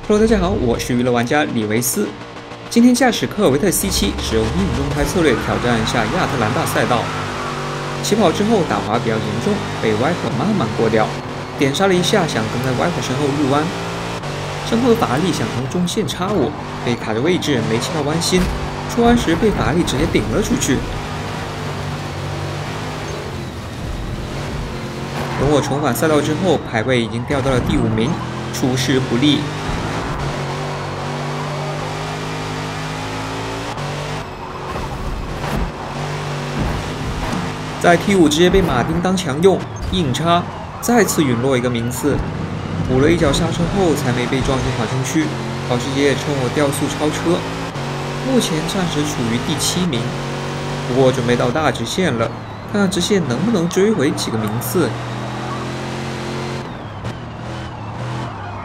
Hello，大家好，我是娱乐玩家李维斯。今天驾驶科尔维特 C7，使用硬中胎策略挑战一下亚特兰大赛道。起跑之后打滑比较严重，被 Viper 慢慢过掉，点刹了一下，想跟在 Viper 身后入弯。身后的法拉利想从中线插我，被卡着位置没切到弯心，出弯时被法拉利直接顶了出去。等我重返赛道之后，排位已经掉到了第5名，出师不利。在 T5 直接被马丁当强用，硬插，再次陨落一个名次。补了一脚刹车后，才没被撞进缓冲区。保时捷趁我掉速超车，目前暂时处于第7名。不过准备到大直线了，看看直线能不能追回几个名次。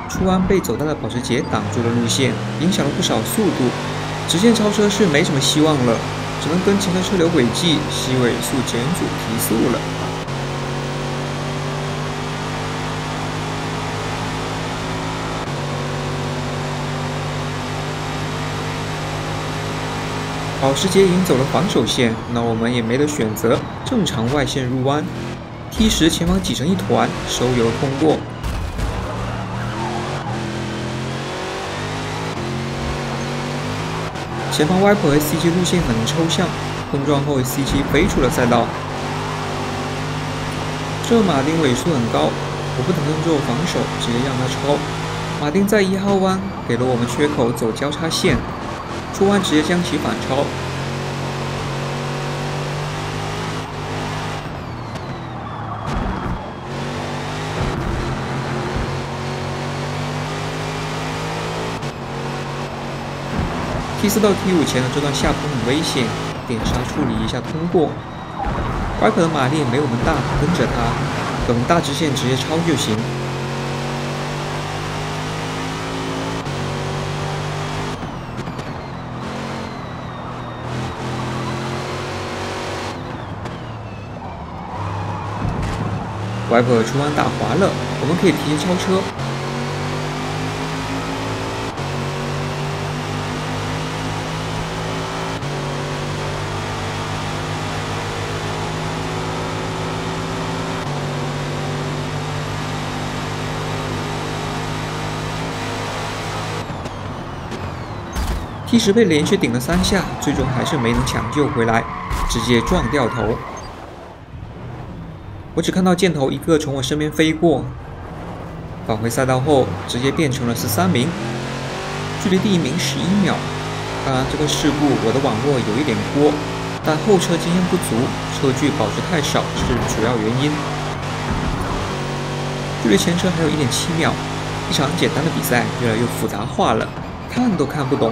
出弯被走大的保时捷挡住了路线，影响了不少速度。直线超车是没什么希望了，只能跟前的车流轨迹，吸尾速减速提速了。保时捷已经走了防守线，那我们也没得选择，正常外线入弯。T10前方挤成一团，收油通过。前方 Viper 和 C7 路线很抽象，碰撞后 C7 飞出了赛道。这马丁尾速很高，我不等他做防守，直接让他超。马丁在1号弯给了我们缺口走交叉线，出弯直接将其反超。T4到T5前的这段下坡很危险，点刹处理一下通过。Viper 的马力没我们大，跟着他，等大直线直接超就行。Viper 出弯打滑了，我们可以提前超车。T10被连续顶了3下，最终还是没能抢救回来，直接撞掉头。我只看到箭头一个从我身边飞过，返回赛道后直接变成了13名，距离第1名11秒。当然，这个事故我的网络有一点锅，但后车经验不足，车距保持太少是主要原因。距离前车还有1.7秒，一场简单的比赛越来越复杂化了，看都看不懂。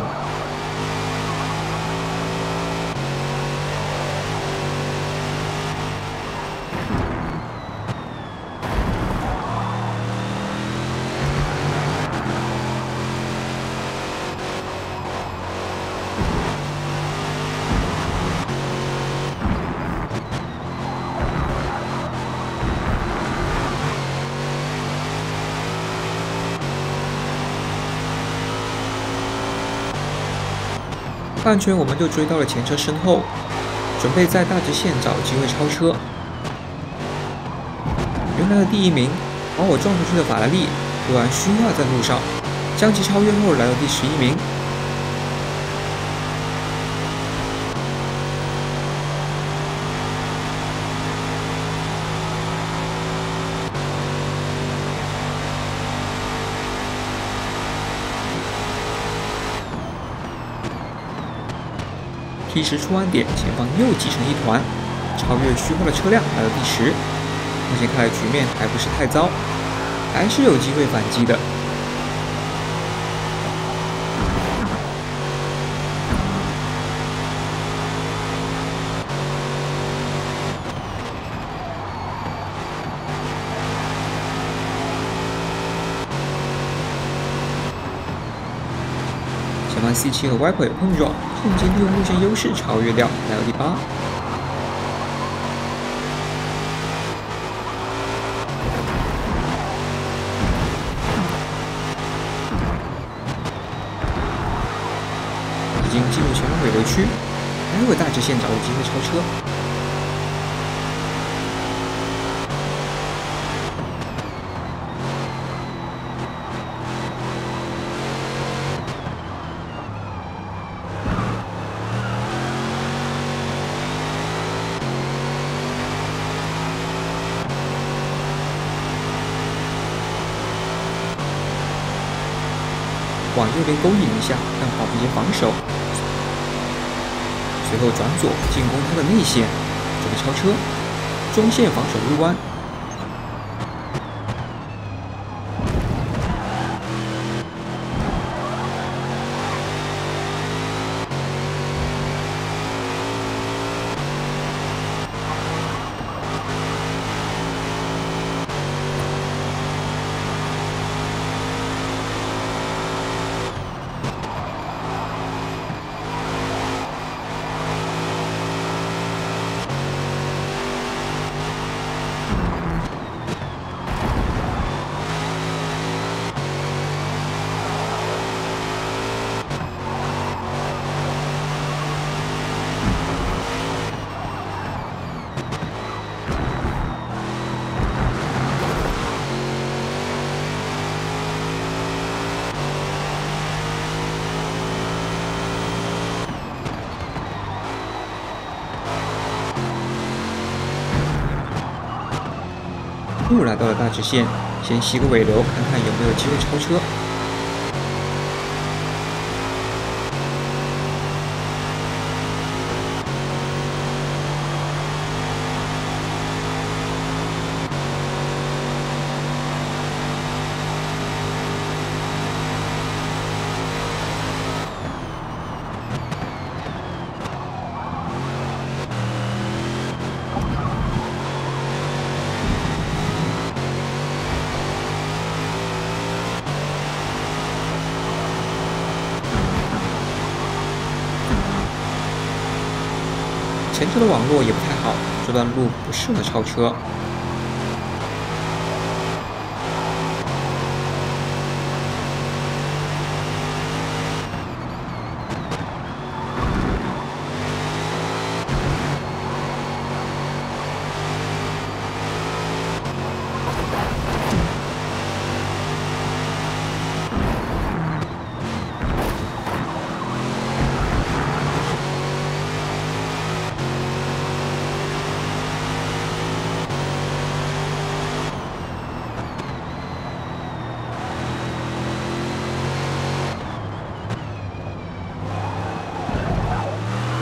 半圈我们就追到了前车身后，准备在大直线找机会超车。原来的第1名把我撞出去的法拉利突然虚化在路上，将其超越后来到第11名。T10出弯点，前方又挤成一团，超越虚化的车辆来到第10。目前看来局面还不是太糟，还是有机会反击的。前方 C7 和 Viper 有碰撞，瞬间利用路线优势超越掉，来到第8。经进入前方尾流区，待会大直线找到机会超车。往右边勾引一下，让保时捷防守，随后转左进攻他的内线，准备超车，中线防守入弯。又来到了大直线，先吸个尾流，看看有没有机会超车。前车的网络也不太好，这段路不适合超车。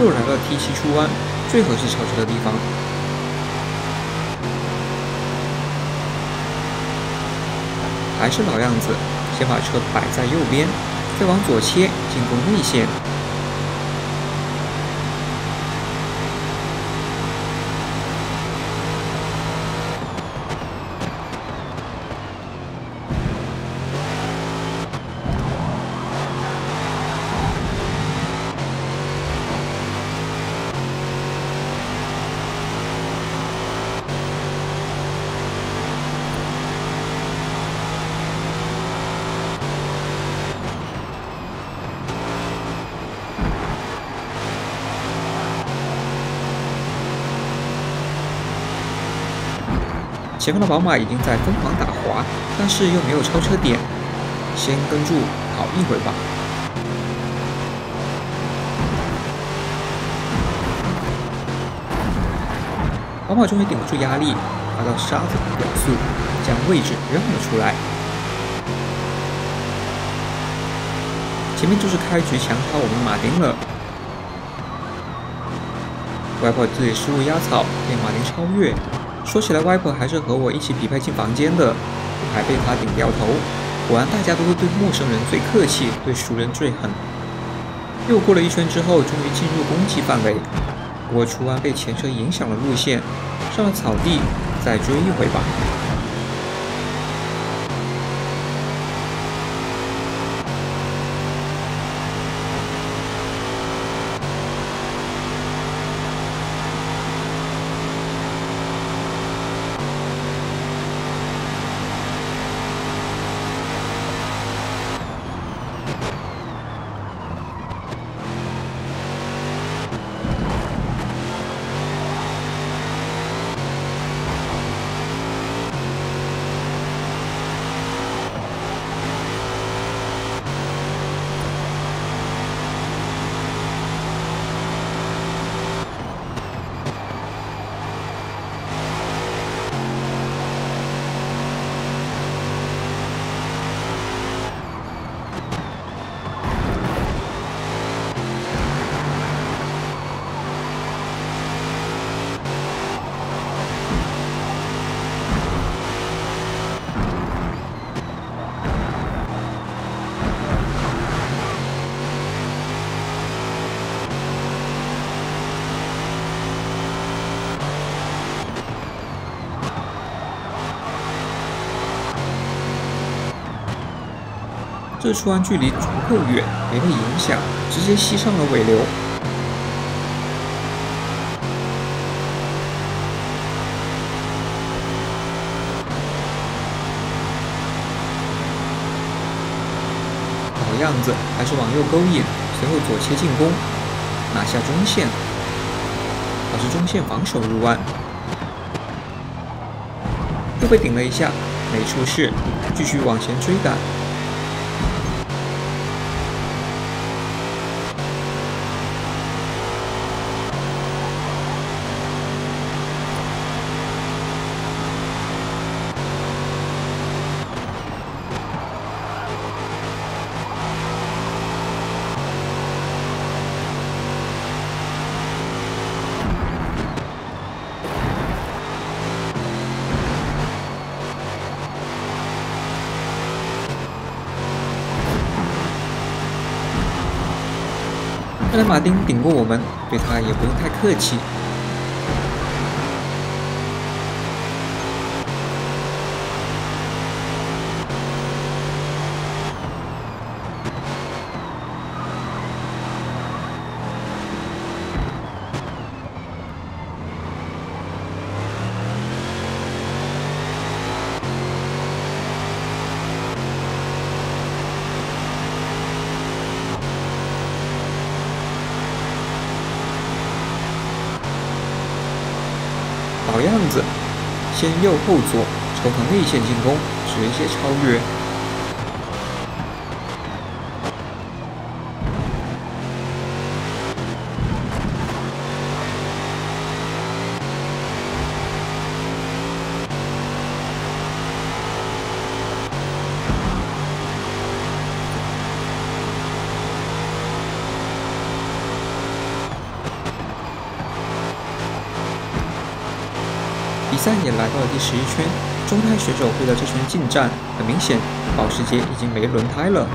又来到 T7 出弯，最合适超车的地方。还是老样子，先把车摆在右边，再往左切，进攻内线。前方的宝马已经在疯狂打滑，但是又没有超车点，先跟住跑一会吧。宝马终于顶不住压力，滑到沙子表速，将位置让了出来。前面就是开局强超我们马丁了。Viper 自己失误压草，被马丁超越。说起来 ，Viper 还是和我一起匹配进房间的，我还被他顶掉头。果然大家都是对陌生人最客气，对熟人最狠。又过了一圈之后，终于进入攻击范围。不过出弯被前车影响了路线，上了草地，再追一回吧。车出弯距离足够远，没被影响，直接吸上了尾流。老样子，还是往右勾引，随后左切进攻，拿下中线。导致中线防守入弯，又被顶了一下，没出事，继续往前追赶。看来马丁顶过我们，对他也不用太客气。老样子，先右后左，抽腾内线进攻，直接超越。比赛也来到了第11圈，中胎选手会的这圈进站，很明显，保时捷已经没轮胎了。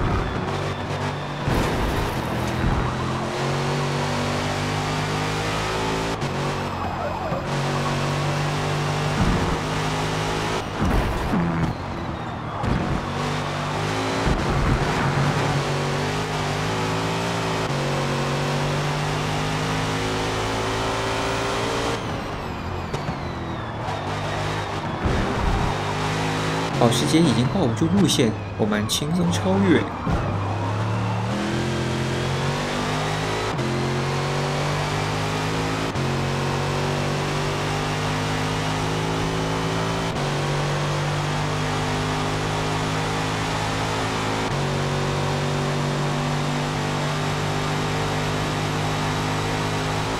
保时捷已经抱不住路线，我们轻松超越。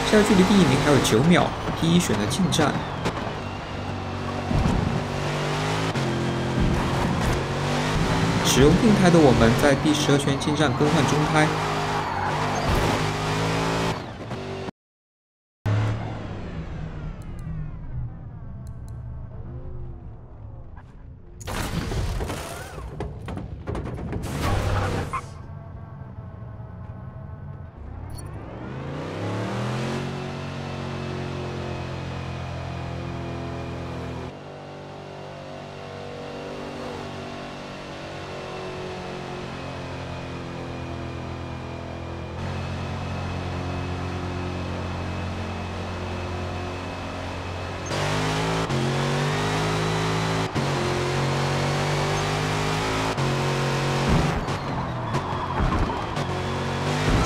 现在距离第1名还有9秒 ，P1 选择进站。使用定胎的我们在第12圈进站更换中胎。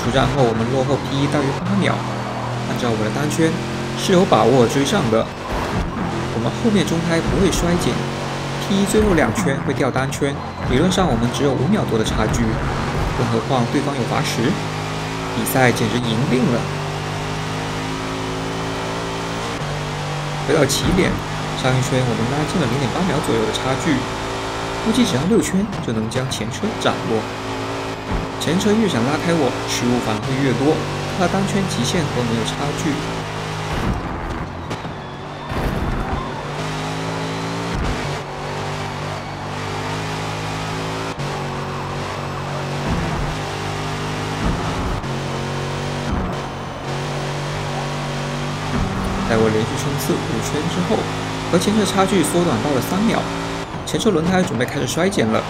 出站后，我们落后 P1 大约8秒。按照我的单圈，是有把握追上的。我们后面中胎不会衰减 ，P1 最后2圈会掉单圈，理论上我们只有5秒多的差距，更何况对方有罚时，比赛简直赢定了。回到起点，上一圈我们拉近了0.8秒左右的差距，估计只要6圈就能将前车斩落。前车越想拉开我，失误反而会越多，他单圈极限和我们有差距。在我连续冲刺5圈之后，和前车差距缩短到了3秒，前车轮胎准备开始衰减了。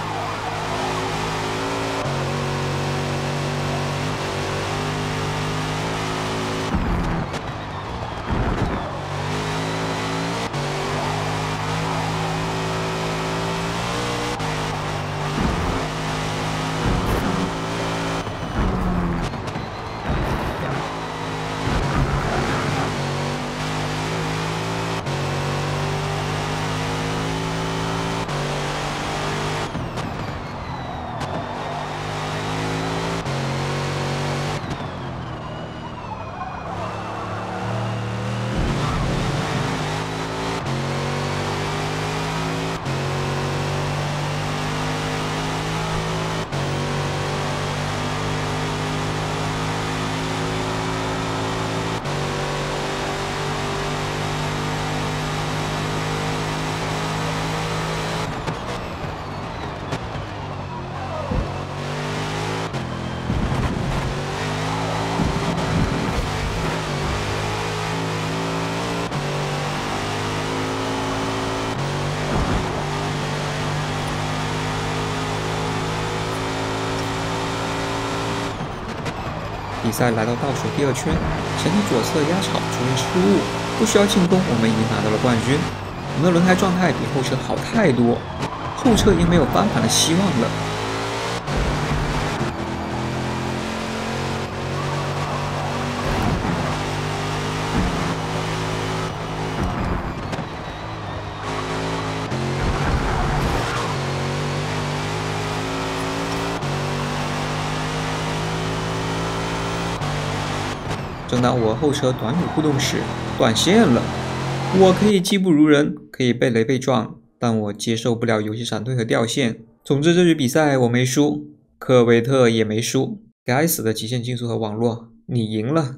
比赛来到倒数第2圈，前头左侧压草出现失误，不需要进攻，我们已经拿到了冠军。我们的轮胎状态比后车好太多，后车已经没有翻盘的希望了。正当我后车短路互动时，断线了。我可以技不如人，可以被雷被撞，但我接受不了游戏闪退和掉线。总之这局比赛我没输，科维特也没输。该死的极限竞速和网络，你赢了。